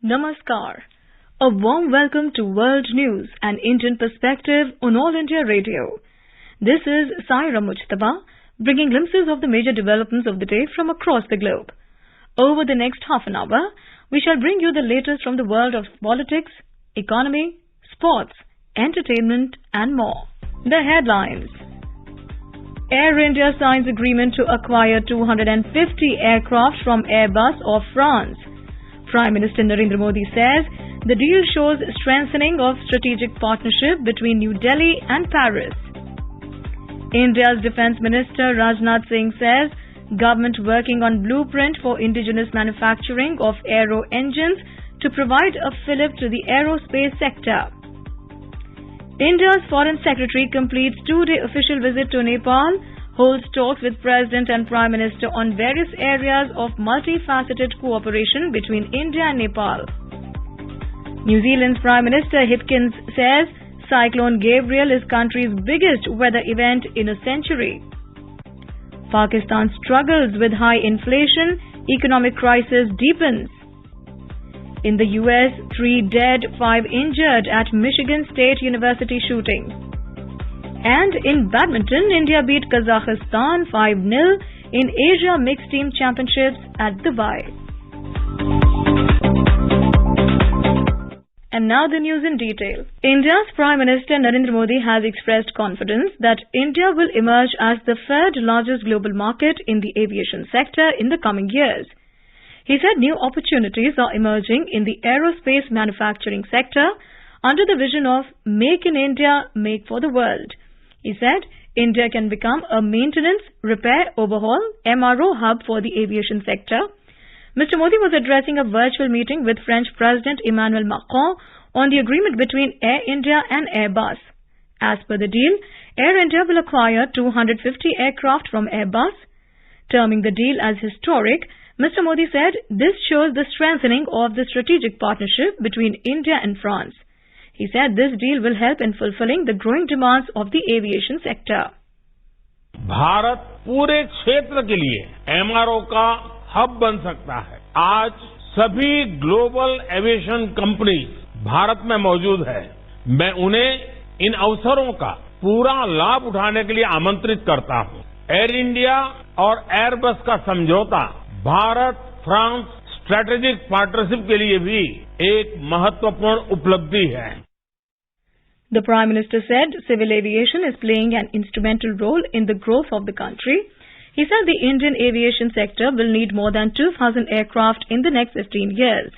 Namaskar. A warm welcome to World News and Indian Perspective on All India Radio. This is Saira Mujtaba, bringing glimpses of the major developments of the day from across the globe. Over the next half an hour, we shall bring you the latest from the world of politics, economy, sports, entertainment and more. The headlines. Air India signs agreement to acquire 250 aircraft from Airbus of France. Prime Minister Narendra Modi says the deal shows strengthening of strategic partnership between New Delhi and Paris. India's Defence Minister Rajnath Singh says government working on blueprint for indigenous manufacturing of aero engines to provide a fillip to the aerospace sector. India's Foreign Secretary completes two-day official visit to Nepal, holds talks with President and Prime Minister on various areas of multifaceted cooperation between India and Nepal. New Zealand's Prime Minister Hipkins says Cyclone Gabriel is country's biggest weather event in a century. Pakistan struggles with high inflation, economic crisis deepens. In the US, 3 dead, 5 injured at Michigan State University shooting. And in badminton, India beat Kazakhstan 5-0 in Asia Mixed Team Championships at Dubai. And now the news in detail. India's Prime Minister Narendra Modi has expressed confidence that India will emerge as the third largest global market in the aviation sector in the coming years. He said new opportunities are emerging in the aerospace manufacturing sector under the vision of Make in India, Make for the World. He said India can become a maintenance, repair, overhaul, MRO hub for the aviation sector. Mr. Modi was addressing a virtual meeting with French President Emmanuel Macron on the agreement between Air India and Airbus. As per the deal, Air India will acquire 250 aircraft from Airbus. Terming the deal as historic, Mr. Modi said this shows the strengthening of the strategic partnership between India and France. He said this deal will help in fulfilling the growing demands of the aviation sector. Bharat पूरे क्षेत्र के लिए MRO का hub बन सकता है। आज सभी ग्लोबल एविएशन कंपनी भारत में मौजूद है। मैं उन्हें इन अवसरों का पूरा लाभ उठाने के लिए आमंत्रित करता हूं। एयर इंडिया और एयरबस का समझौता भारत फ्रांस स्ट्रेटेजिक पार्टनरशिप के लिए भी एक महत्वपूर्ण उपलब्धि है। The Prime Minister said civil aviation is playing an instrumental role in the growth of the country. He said the Indian aviation sector will need more than 2,000 aircraft in the next 15 years.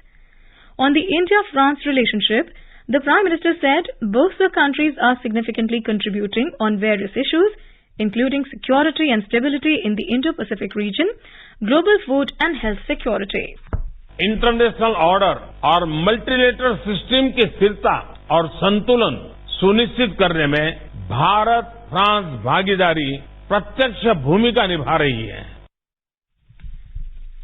On the India-France relationship, the Prime Minister said both the countries are significantly contributing on various issues, including security and stability in the Indo-Pacific region, global food and health security. International order और multilateral system की स्थिरता और संतुलन सुनिश्चित करने में Bharat France भागीदारी प्रत्यक्ष भूमिका निभा रही है।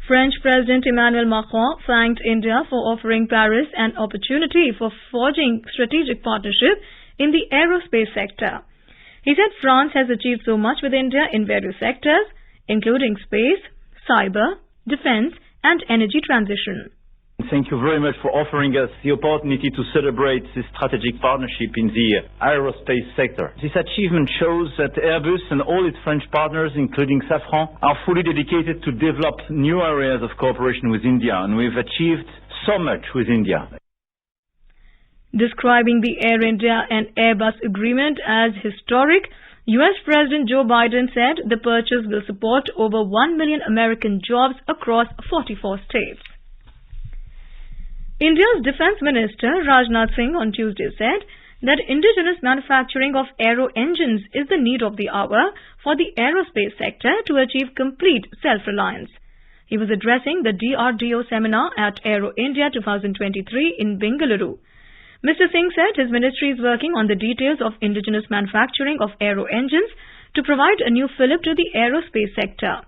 French President Emmanuel Macron thanked India for offering Paris an opportunity for forging strategic partnership in the aerospace sector. He said France has achieved so much with India in various sectors, including space, cyber, defense, and energy transition. Thank you very much for offering us the opportunity to celebrate this strategic partnership in the aerospace sector. This achievement shows that Airbus and all its French partners, including Safran, are fully dedicated to develop new areas of cooperation with India, and we've achieved so much with India. Describing the Air India and Airbus agreement as historic, US President Joe Biden said the purchase will support over 1 million American jobs across 44 states. India's Defence Minister Rajnath Singh on Tuesday said that indigenous manufacturing of aero engines is the need of the hour for the aerospace sector to achieve complete self-reliance. He was addressing the DRDO seminar at Aero India 2023 in Bengaluru. Mr. Singh said his ministry is working on the details of indigenous manufacturing of aero engines to provide a new fillip to the aerospace sector.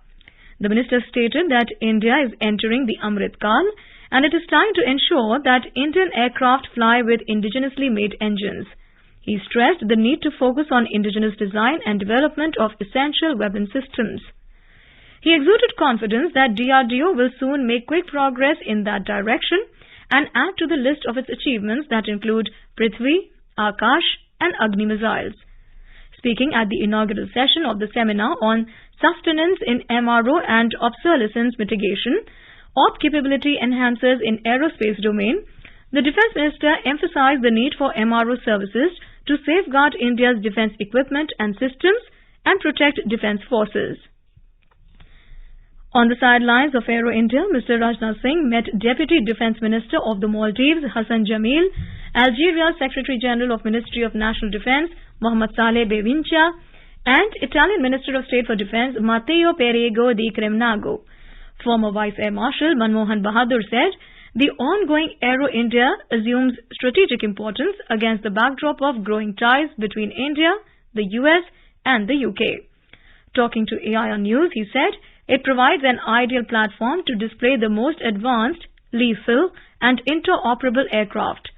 The minister stated that India is entering the Amrit Kal and it is time to ensure that Indian aircraft fly with indigenously made engines. He stressed the need to focus on indigenous design and development of essential weapon systems. He exuded confidence that DRDO will soon make quick progress in that direction and add to the list of its achievements that include Prithvi, Akash and Agni missiles. Speaking at the inaugural session of the seminar on sustenance in MRO and obsolescence mitigation, OP capability enhancers in aerospace domain, the Defence Minister emphasized the need for MRO services to safeguard India's defence equipment and systems and protect defence forces. On the sidelines of Aero India, Mr. Rajnath Singh met Deputy Defence Minister of the Maldives, Hassan Jamil, Algeria's Secretary General of Ministry of National Defence, Mohamed Saleh Bevincha, and Italian Minister of State for Defence, Matteo Perego di Cremnago. Former Vice Air Marshal Manmohan Bahadur said, the ongoing Aero India assumes strategic importance against the backdrop of growing ties between India, the US and the UK. Talking to AIR News, he said, it provides an ideal platform to display the most advanced, lethal and interoperable aircraft.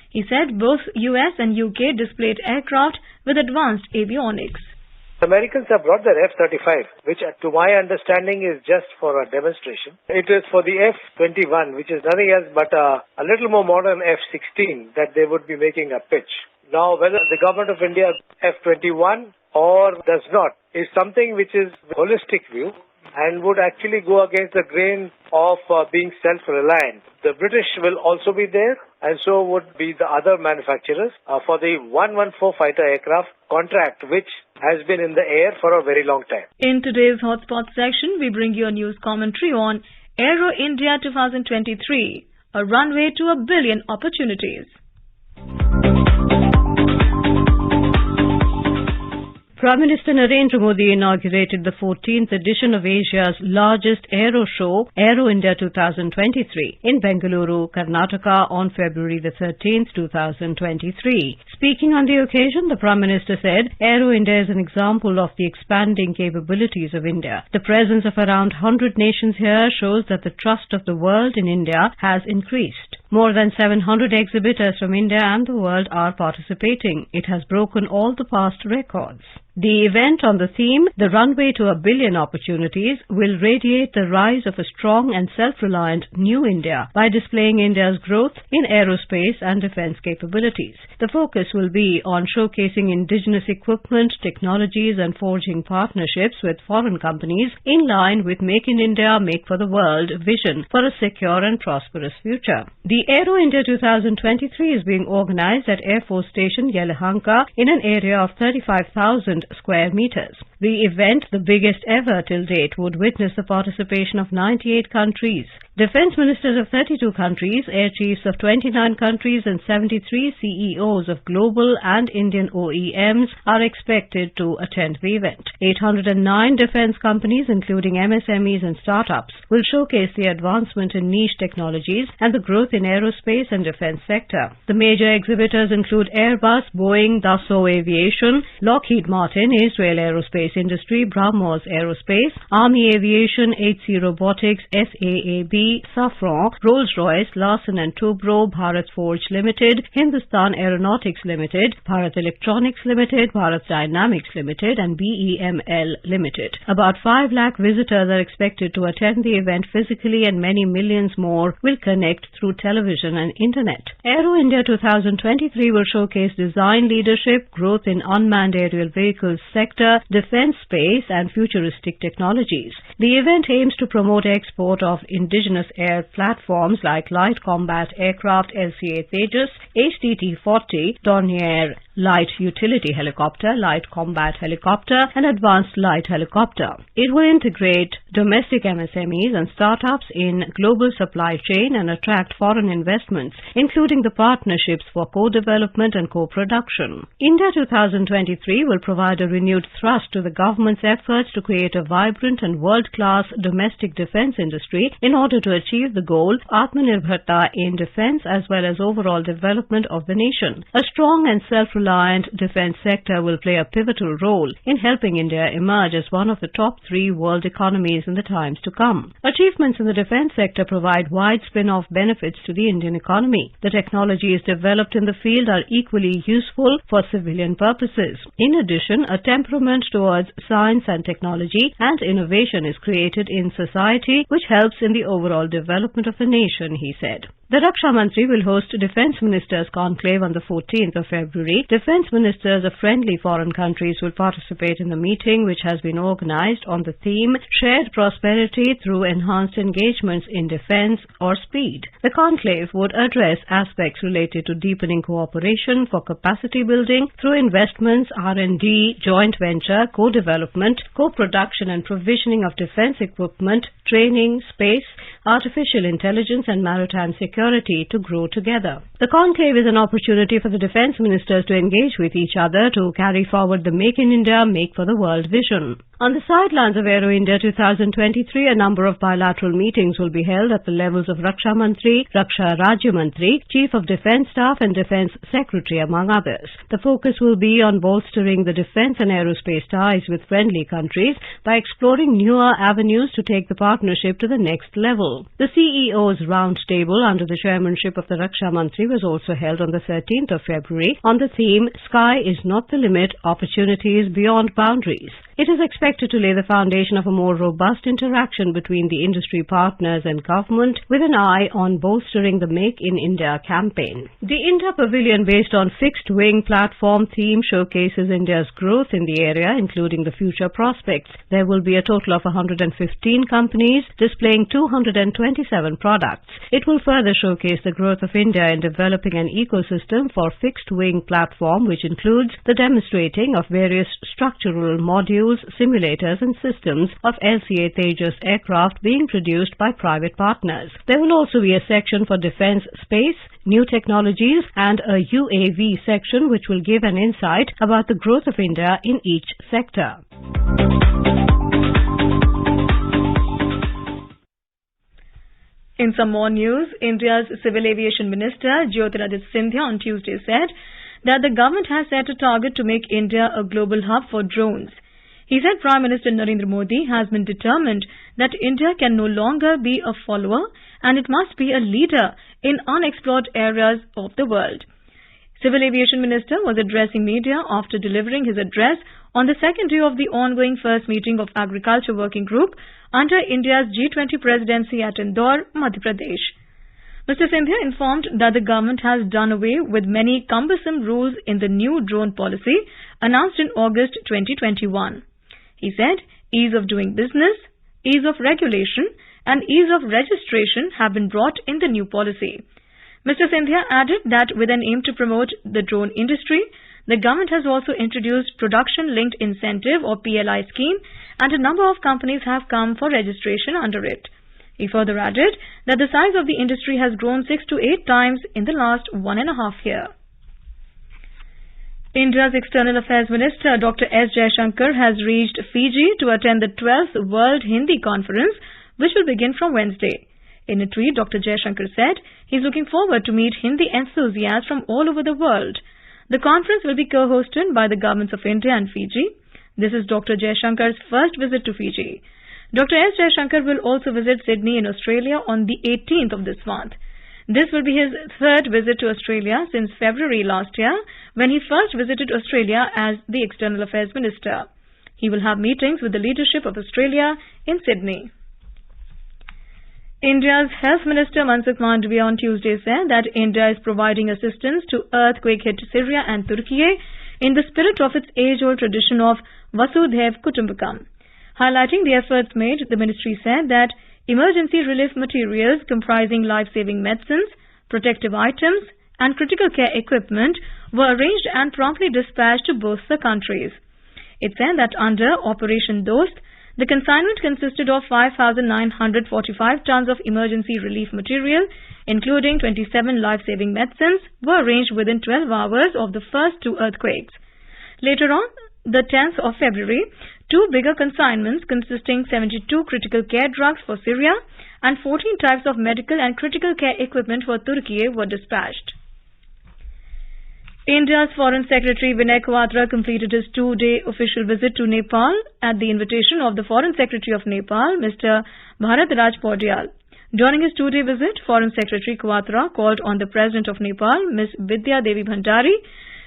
He said both US and UK displayed aircraft with advanced avionics. The Americans have brought their F-35, which to my understanding is just for a demonstration. It is for the F-21, which is nothing else but a little more modern F-16 that they would be making a pitch. Now, whether the government of India F-21 or does not is something which is a holistic view and would actually go against the grain of being self-reliant. The British will also be there, and so would be the other manufacturers for the 114 fighter aircraft contract, which has been in the air for a very long time. In today's Hotspot section, we bring you a news commentary on Aero India 2023, a runway to a billion opportunities. Prime Minister Narendra Modi inaugurated the 14th edition of Asia's largest aero show, Aero India 2023, in Bengaluru, Karnataka on February the 13th, 2023. Speaking on the occasion, the Prime Minister said, Aero India is an example of the expanding capabilities of India. The presence of around 100 nations here shows that the trust of the world in India has increased. More than 700 exhibitors from India and the world are participating. It has broken all the past records. The event on the theme, The Runway to a Billion Opportunities, will radiate the rise of a strong and self-reliant new India by displaying India's growth in aerospace and defense capabilities. The focus will be on showcasing indigenous equipment, technologies and forging partnerships with foreign companies in line with Make in India, Make for the World vision for a secure and prosperous future. The Aero India 2023 is being organized at Air Force Station Yelahanka in an area of 35,000 square meters. The event, the biggest ever till date, would witness the participation of 98 countries. Defense ministers of 32 countries, air chiefs of 29 countries and 73 CEOs of global and Indian OEMs are expected to attend the event. 809 defense companies, including MSMEs and startups, will showcase the advancement in niche technologies and the growth in aerospace and defense sector. The major exhibitors include Airbus, Boeing, Dassault Aviation, Lockheed Martin, Israel Aerospace Industry, BrahMos Aerospace, Army Aviation, HC Robotics, SAAB, Safran, Rolls-Royce, Larsen & Toubro, Bharat Forge Limited, Hindustan Aeronautics Limited, Bharat Electronics Limited, Bharat Dynamics Limited and BEML Limited. About 5 lakh visitors are expected to attend the event physically and many millions more will connect through television and internet. Aero India 2023 will showcase design leadership, growth in unmanned aerial vehicles sector, defense space and futuristic technologies. The event aims to promote export of indigenous air platforms like Light Combat Aircraft LCA Tejas, HTT-40, Dornier Light Utility Helicopter, Light Combat Helicopter and Advanced Light Helicopter. It will integrate domestic MSMEs and startups in global supply chain and attract foreign investments, including the partnerships for co-development and co-production. India 2023 will provide a renewed thrust to the government's efforts to create a vibrant and world-class domestic defense industry in order to achieve the goal Atmanirbharta in defense as well as overall development of the nation. A strong and self-reliant defense sector will play a pivotal role in helping India emerge as one of the top 3 world economies in the times to come. Achievements in the defense sector provide wide spin-off benefits to the Indian economy. The technologies developed in the field are equally useful for civilian purposes. In addition, a temperament towards science and technology and innovation is created in society which helps in the overall development of the nation, he said. The Raksha Mantri will host Defence Ministers' Conclave on the 14th of February. Defence Ministers of friendly foreign countries will participate in the meeting, which has been organised on the theme Shared Prosperity Through Enhanced Engagements in Defence or SPEED. The conclave would address aspects related to deepening cooperation for capacity building through investments, R&D, joint venture, co-development, co-production and provisioning of defence equipment, training, space, artificial intelligence and maritime security to grow together. The conclave is an opportunity for the defence ministers to engage with each other to carry forward the Make in India, Make for the World vision. On the sidelines of Aero India 2023, a number of bilateral meetings will be held at the levels of Raksha Mantri, Raksha Rajya Mantri, Chief of Defence Staff and Defence Secretary, among others. The focus will be on bolstering the defence and aerospace ties with friendly countries by exploring newer avenues to take the partnership to the next level. The CEO's roundtable under the chairmanship of the Raksha Mantri was also held on the 13th of February on the theme Sky is not the limit, opportunities beyond boundaries. It is expected to lay the foundation of a more robust interaction between the industry partners and government with an eye on bolstering the Make in India campaign. The India Pavilion, based on fixed-wing platform theme, showcases India's growth in the area, including the future prospects. There will be a total of 115 companies displaying 227 products. It will further showcase the growth of India in developing an ecosystem for fixed-wing platform, which includes the demonstrating of various structural modules, simulators and systems of LCA Tejas aircraft being produced by private partners. There will also be a section for defence, space, new technologies and a UAV section which will give an insight about the growth of India in each sector. In some more news, India's Civil Aviation Minister Jyotiraditya Scindia on Tuesday said that the government has set a target to make India a global hub for drones. He said Prime Minister Narendra Modi has been determined that India can no longer be a follower and it must be a leader in unexplored areas of the world. Civil Aviation Minister was addressing media after delivering his address on the second day of the ongoing first meeting of Agriculture Working Group under India's G20 presidency at Indore, Madhya Pradesh. Mr. Scindia informed that the government has done away with many cumbersome rules in the new drone policy announced in August 2021. He said ease of doing business, ease of regulation and ease of registration have been brought in the new policy. Mr. Scindia added that with an aim to promote the drone industry, the government has also introduced Production-Linked Incentive or PLI scheme and a number of companies have come for registration under it. He further added that the size of the industry has grown 6 to 8 times in the last 1.5 years. India's External Affairs Minister Dr. S. Jaishankar has reached Fiji to attend the 12th World Hindi Conference, which will begin from Wednesday. In a tweet, Dr. Jaishankar said he is looking forward to meet Hindi enthusiasts from all over the world. The conference will be co-hosted by the governments of India and Fiji. This is Dr. Jaishankar's first visit to Fiji. Dr. S. Jaishankar will also visit Sydney in Australia on the 18th of this month. This will be his third visit to Australia since February last year, when he first visited Australia as the External Affairs Minister. He will have meetings with the leadership of Australia in Sydney. India's Health Minister Mansukh Mandavia on Tuesday said that India is providing assistance to earthquake-hit Syria and Turkey in the spirit of its age-old tradition of Vasudhaiv Kutumbakam. Highlighting the efforts made, the ministry said that emergency relief materials comprising life-saving medicines, protective items and critical care equipment were arranged and promptly dispatched to both the countries. It said that under Operation Dost, the consignment consisted of 5,945 tons of emergency relief material, including 27 life-saving medicines, were arranged within 12 hours of the first 2 earthquakes. Later on, the 10th of February, 2 bigger consignments consisting 72 critical care drugs for Syria and 14 types of medical and critical care equipment for Turkey were dispatched. India's Foreign Secretary Vinay Quatra completed his 2-day official visit to Nepal at the invitation of the Foreign Secretary of Nepal, Mr. Bharat Raj Paudyal. During his 2-day visit, Foreign Secretary Quatra called on the President of Nepal, Ms. Vidya Devi Bhandari,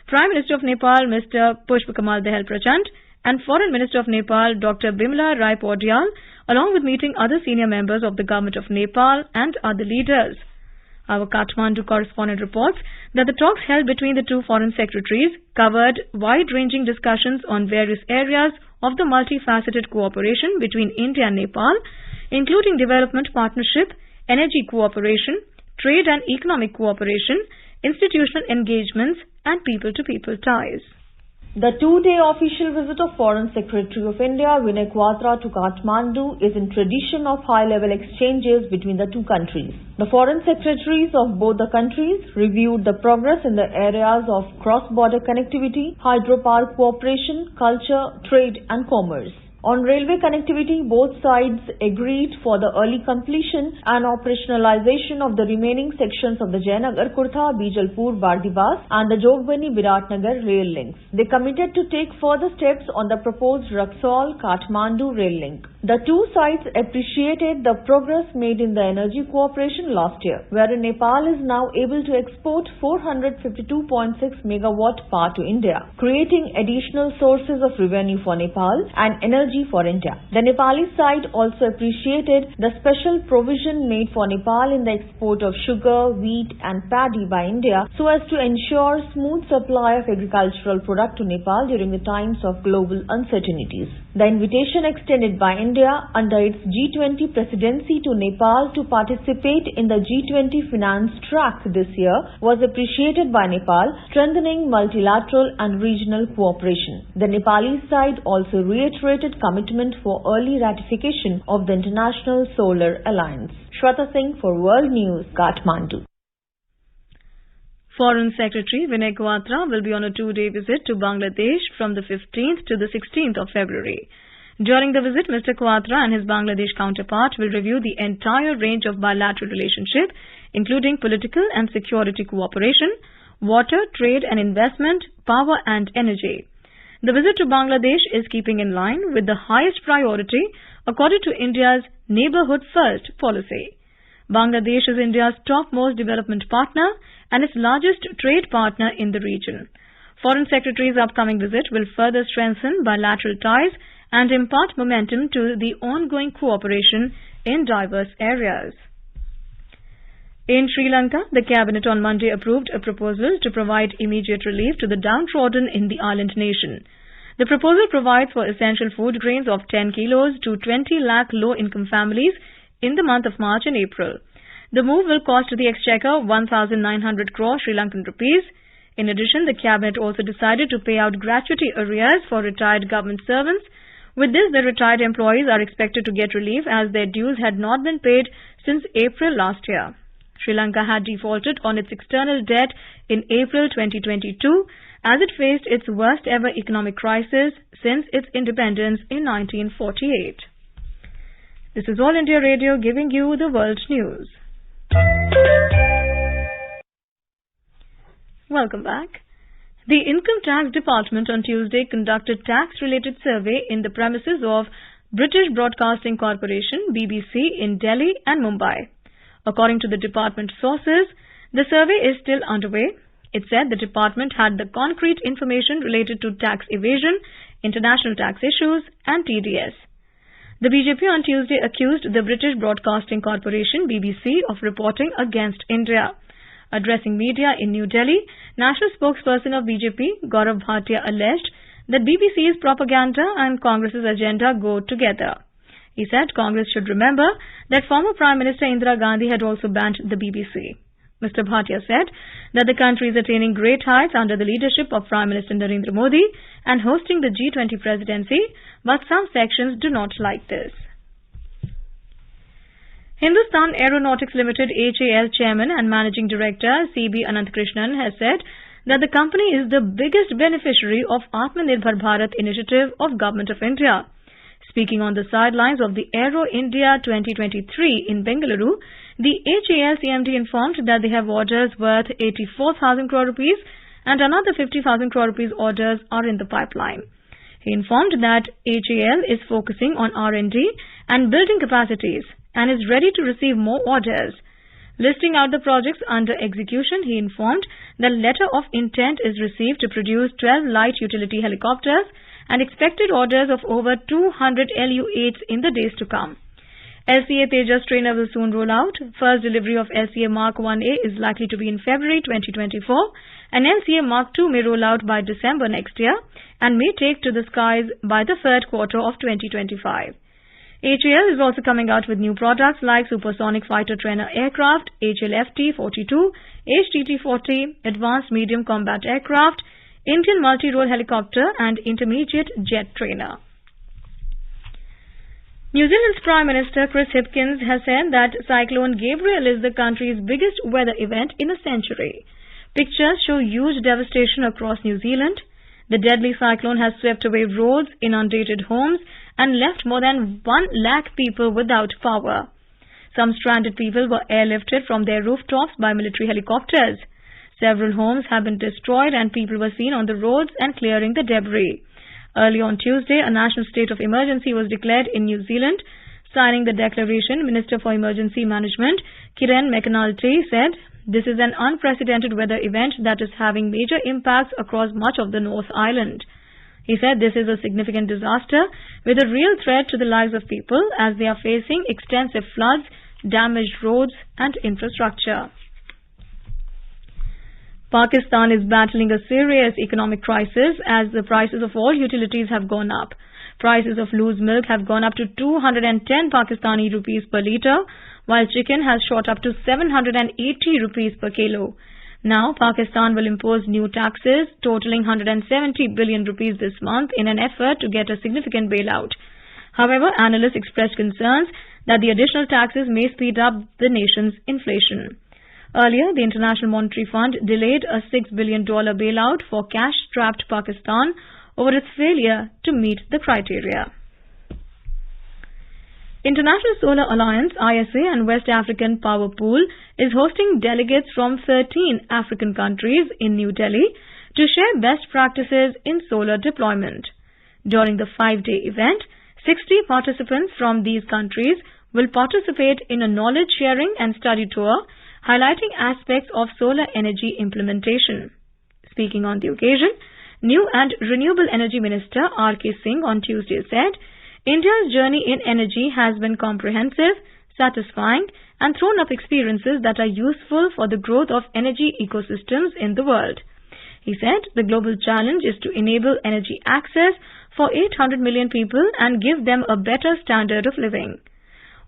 Prime Minister of Nepal, Mr. Pushpa Kamal Dahal Prachand, and Foreign Minister of Nepal, Dr. Bimla Rai Paudyal, along with meeting other senior members of the government of Nepal and other leaders. Our Kathmandu correspondent reports that the talks held between the two foreign secretaries covered wide-ranging discussions on various areas of the multifaceted cooperation between India and Nepal, including development partnership, energy cooperation, trade and economic cooperation, institutional engagements, and people-to-people ties. The two-day official visit of Foreign Secretary of India Vinay Quatra to Kathmandu is in tradition of high-level exchanges between the two countries. The foreign secretaries of both the countries reviewed the progress in the areas of cross-border connectivity, hydropower cooperation, culture, trade and commerce. On railway connectivity, both sides agreed for the early completion and operationalization of the remaining sections of the Jayanagar-Kurtha, Bijalpur-Bardibas and the Jogbani-Biratnagar rail links. They committed to take further steps on the proposed Raxaul-Kathmandu rail link. The two sides appreciated the progress made in the energy cooperation last year, wherein Nepal is now able to export 452.6 megawatt power to India, creating additional sources of revenue for Nepal and energy for India. The Nepali side also appreciated the special provision made for Nepal in the export of sugar, wheat and paddy by India so as to ensure smooth supply of agricultural product to Nepal during the times of global uncertainties. The invitation extended by India under its G20 presidency to Nepal to participate in the G20 finance track this year was appreciated by Nepal, strengthening multilateral and regional cooperation. The Nepali side also reiterated commitment for early ratification of the International Solar Alliance. Shweta Singh for World News, Kathmandu. Foreign Secretary Vinay Quatra will be on a two-day visit to Bangladesh from the 15th to the 16th of February. During the visit, Mr. Quatra and his Bangladesh counterpart will review the entire range of bilateral relationship, including political and security cooperation, water, trade and investment, power and energy. The visit to Bangladesh is keeping in line with the highest priority according to India's Neighbourhood First policy. Bangladesh is India's topmost development partner and its largest trade partner in the region. Foreign Secretary's upcoming visit will further strengthen bilateral ties and impart momentum to the ongoing cooperation in diverse areas. In Sri Lanka, the Cabinet on Monday approved a proposal to provide immediate relief to the downtrodden in the island nation. The proposal provides for essential food grains of 10 kilos to 20 lakh low-income families in the month of March and April. The move will cost the Exchequer 1,900 crore Sri Lankan rupees. In addition, the Cabinet also decided to pay out gratuity arrears for retired government servants. With this, the retired employees are expected to get relief as their dues had not been paid since April last year. Sri Lanka had defaulted on its external debt in April 2022 as it faced its worst ever economic crisis since its independence in 1948. This is All India Radio giving you the world news. Welcome back. The Income Tax Department on Tuesday conducted tax-related survey in the premises of British Broadcasting Corporation (BBC) in Delhi and Mumbai. According to the department sources, the survey is still underway. It said the department had the concrete information related to tax evasion, international tax issues and TDS. The BJP on Tuesday accused the British Broadcasting Corporation (BBC) of reporting against India. Addressing media in New Delhi, national spokesperson of BJP, Gaurav Bhatia, alleged that BBC's propaganda and Congress's agenda go together. He said Congress should remember that former Prime Minister Indira Gandhi had also banned the BBC. Mr. Bhatia said that the country is attaining great heights under the leadership of Prime Minister Narendra Modi and hosting the G20 presidency, but some sections do not like this. Hindustan Aeronautics Limited HAL Chairman and Managing Director C.B. Ananthakrishnan has said that the company is the biggest beneficiary of Atmanirbhar Bharat initiative of Government of India. Speaking on the sidelines of the Aero India 2023 in Bengaluru, the HAL CMD informed that they have orders worth 84,000 crore rupees and another 50,000 crore rupees orders are in the pipeline. He informed that HAL is focusing on R&D and building capacities and is ready to receive more orders. Listing out the projects under execution, he informed that letter of intent is received to produce 12 light utility helicopters and expected orders of over 200 Lu-8s in the days to come. LCA Tejas trainer will soon roll out. First delivery of LCA Mark 1A is likely to be in February 2024, and LCA Mark 2 may roll out by December next year and may take to the skies by the third quarter of 2025. HAL is also coming out with new products like supersonic fighter trainer aircraft, HLFT-42, HTT-40, advanced medium combat aircraft, Indian multi-role helicopter and intermediate jet trainer. New Zealand's Prime Minister Chris Hipkins has said that Cyclone Gabrielle is the country's biggest weather event in a century. Pictures show huge devastation across New Zealand. The deadly cyclone has swept away roads, inundated homes and left more than 1 lakh people without power. Some stranded people were airlifted from their rooftops by military helicopters. Several homes have been destroyed and people were seen on the roads and clearing the debris. Early on Tuesday, a national state of emergency was declared in New Zealand. Signing the declaration, Minister for Emergency Management, Kieran McAnulty, said, "This is an unprecedented weather event that is having major impacts across much of the North Island." He said this is a significant disaster with a real threat to the lives of people as they are facing extensive floods, damaged roads and infrastructure. Pakistan is battling a serious economic crisis as the prices of all utilities have gone up. Prices of loose milk have gone up to 210 Pakistani rupees per litre, while chicken has shot up to 780 rupees per kilo. Now, Pakistan will impose new taxes totaling 170 billion rupees this month in an effort to get a significant bailout. However, analysts expressed concerns that the additional taxes may speed up the nation's inflation. Earlier, the International Monetary Fund delayed a $6 billion bailout for cash-strapped Pakistan over its failure to meet the criteria. International Solar Alliance ISA and West African Power Pool is hosting delegates from 13 African countries in New Delhi to share best practices in solar deployment. During the 5-day event, 60 participants from these countries will participate in a knowledge sharing and study tour highlighting aspects of solar energy implementation. Speaking on the occasion, New and Renewable Energy Minister R.K. Singh on Tuesday said, "India's journey in energy has been comprehensive, satisfying and thrown up experiences that are useful for the growth of energy ecosystems in the world." He said the global challenge is to enable energy access for 800 million people and give them a better standard of living.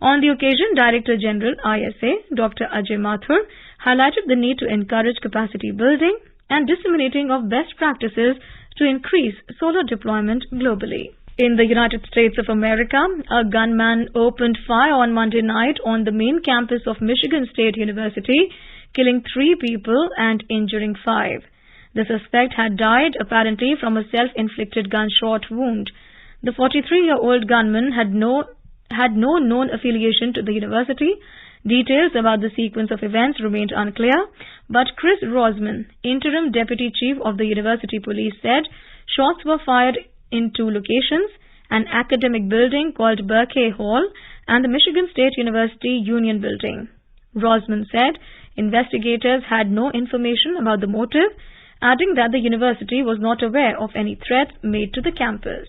On the occasion, Director General ISA, Dr. Ajay Mathur, highlighted the need to encourage capacity building and disseminating of best practices to increase solar deployment globally. In the United States of America, a gunman opened fire on Monday night on the main campus of Michigan State University, killing 3 people and injuring 5. The suspect had died apparently from a self-inflicted gunshot wound. The 43-year-old gunman had no known affiliation to the university. Details about the sequence of events remained unclear, but Chris Rosman, interim deputy chief of the university police, said shots were fired in 2 locations, an academic building called Berkey Hall and the Michigan State University Union Building. Rosman said investigators had no information about the motive, adding that the university was not aware of any threats made to the campus.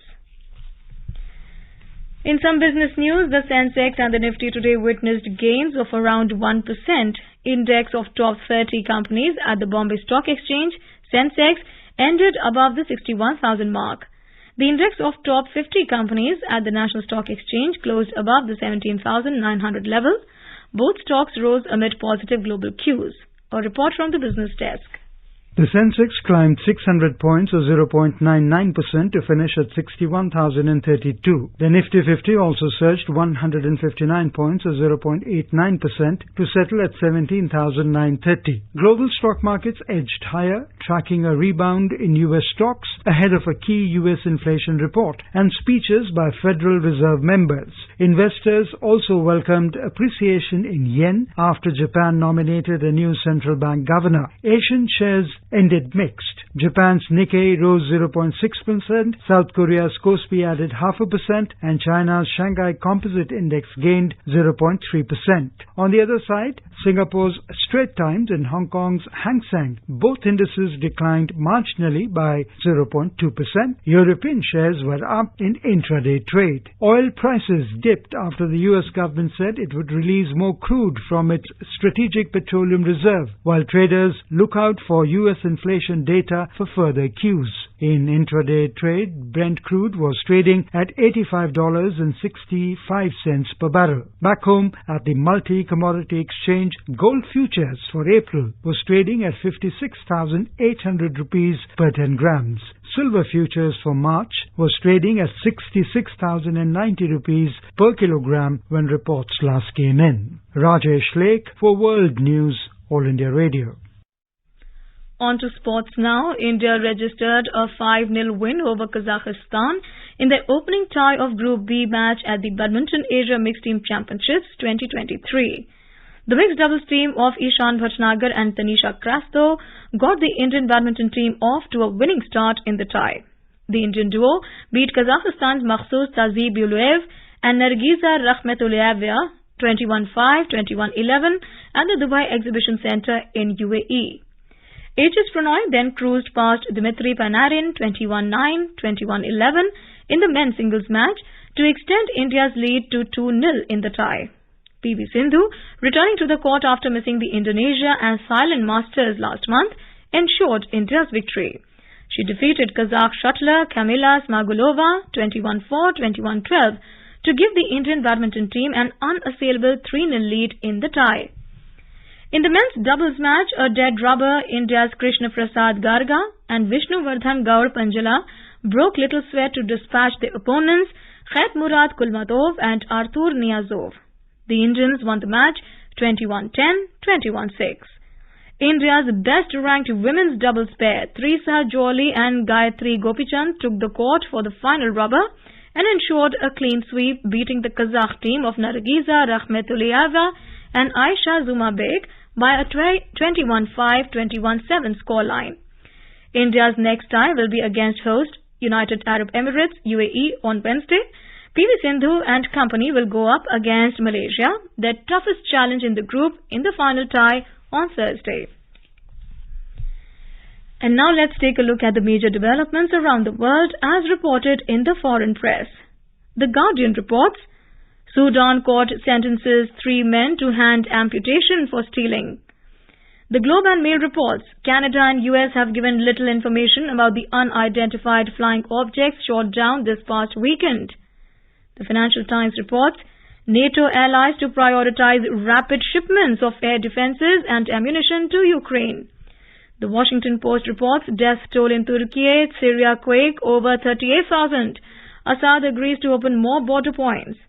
In some business news, the Sensex and the Nifty today witnessed gains of around 1%. Index of top 30 companies at the Bombay Stock Exchange, Sensex, ended above the 61,000 mark. The index of top 50 companies at the National Stock Exchange closed above the 17,900 level. Both stocks rose amid positive global cues. A report from the business desk. The Sensex climbed 600 points or 0.99% to finish at 61,032. The Nifty 50 also surged 159 points or 0.89% to settle at 17,930. Global stock markets edged higher, tracking a rebound in U.S. stocks ahead of a key U.S. inflation report and speeches by Federal Reserve members. Investors also welcomed appreciation in yen after Japan nominated a new central bank governor. Asian shares ended mixed. Japan's Nikkei rose 0.6%, South Korea's Kospi added 0.5%, and China's Shanghai Composite Index gained 0.3%. On the other side, Singapore's Straits Times and Hong Kong's Hang Seng, both indices declined marginally by 0.2%. European shares were up in intraday trade. Oil prices dipped after the U.S. government said it would release more crude from its strategic petroleum reserve, while traders look out for U.S. inflation data for further cues. In intraday trade, Brent crude was trading at $85.65 per barrel. Back home at the multi-commodity exchange, gold futures for April was trading at 56,800 rupees per 10 grams. Silver futures for March was trading at 66,090 rupees per kilogram when reports last came in. Rajesh Lake for World News, All India Radio. On to sports now. India registered a 5-0 win over Kazakhstan in their opening tie of Group B match at the Badminton Asia Mixed Team Championships 2023. The mixed doubles team of Ishan Bhatnagar and Tanisha Crasto got the Indian badminton team off to a winning start in the tie. The Indian duo beat Kazakhstan's Makhsus Tazibuluev and Nargiza Rakhmetulayeva 21-5, 21-11 at the Dubai Exhibition Centre in UAE. HS Pranoy then cruised past Dmitry Panarin 21-9, 21-11 in the men's singles match to extend India's lead to 2-0 in the tie. PV Sindhu, returning to the court after missing the Indonesia and Thailand Masters last month, ensured India's victory. She defeated Kazakh shuttler Kamila Smagulova 21-4, 21-12 to give the Indian badminton team an unassailable 3-0 lead in the tie. In the men's doubles match, a dead rubber, India's Krishna Prasad Garga and Vishnuvardhan Gaur Panjala broke little sweat to dispatch their opponents Khaet Murad Kulmatov and Artur Niyazov. The Indians won the match 21-10, 21-6. India's best-ranked women's doubles pair, Trisa Jolly and Gayatri Gopichand, took the court for the final rubber and ensured a clean sweep, beating the Kazakh team of Nargiza Rakhmetulayeva and Aisha Zumabek by a 21-5, 21-7 scoreline. India's next tie will be against host United Arab Emirates, UAE, on Wednesday. PV Sindhu and company will go up against Malaysia, their toughest challenge in the group, in the final tie on Thursday. And now let's take a look at the major developments around the world as reported in the foreign press. The Guardian reports, Sudan court sentences 3 men to hand amputation for stealing. The Globe and Mail reports, Canada and US have given little information about the unidentified flying objects shot down this past weekend. The Financial Times reports, NATO allies to prioritize rapid shipments of air defenses and ammunition to Ukraine. The Washington Post reports, death toll in Turkey, Syria quake over 38,000. Assad agrees to open more border points.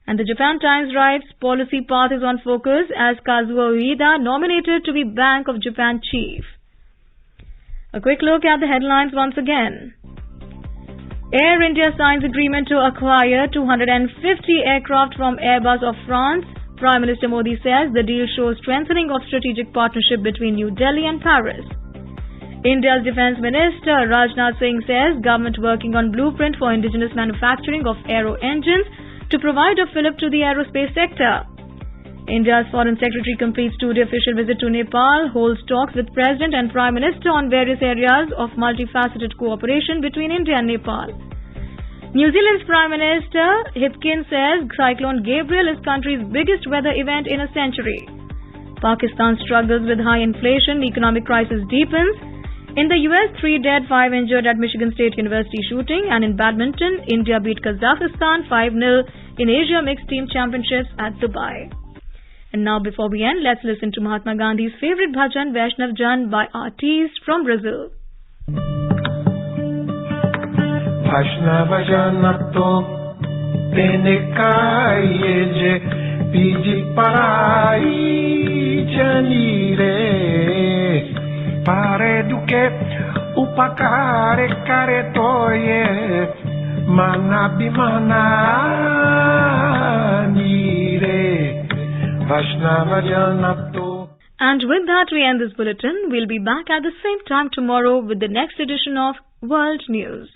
And the Japan Times writes, policy path is on focus as Kazuo Ueda nominated to be Bank of Japan chief. A quick look at the headlines once again. Air India signs agreement to acquire 250 aircraft from Airbus of France. Prime Minister Modi says the deal shows strengthening of strategic partnership between New Delhi and Paris. India's Defence Minister Rajnath Singh says government working on blueprint for indigenous manufacturing of aero engines to provide a fillip to the aerospace sector. India's Foreign Secretary completes 2-day official visit to Nepal, holds talks with President and Prime Minister on various areas of multifaceted cooperation between India and Nepal. New Zealand's Prime Minister Hipkin says Cyclone Gabriel is country's biggest weather event in a century. Pakistan struggles with high inflation, economic crisis deepens. In the US, 3 dead, 5 injured at Michigan State University shooting, and in badminton, India beat Kazakhstan 5-0 in Asia Mixed Team Championships at Dubai. And now before we end, let's listen to Mahatma Gandhi's favorite bhajan, Vaishnav Jan, by artists from Brazil. Vaishnav Jan to tene kaije pedi parai janire pare do que upakare kare toye manabi manani re Vaishnava Jana to. And with that, we end this bulletin. We'll be back at the same time tomorrow with the next edition of World News.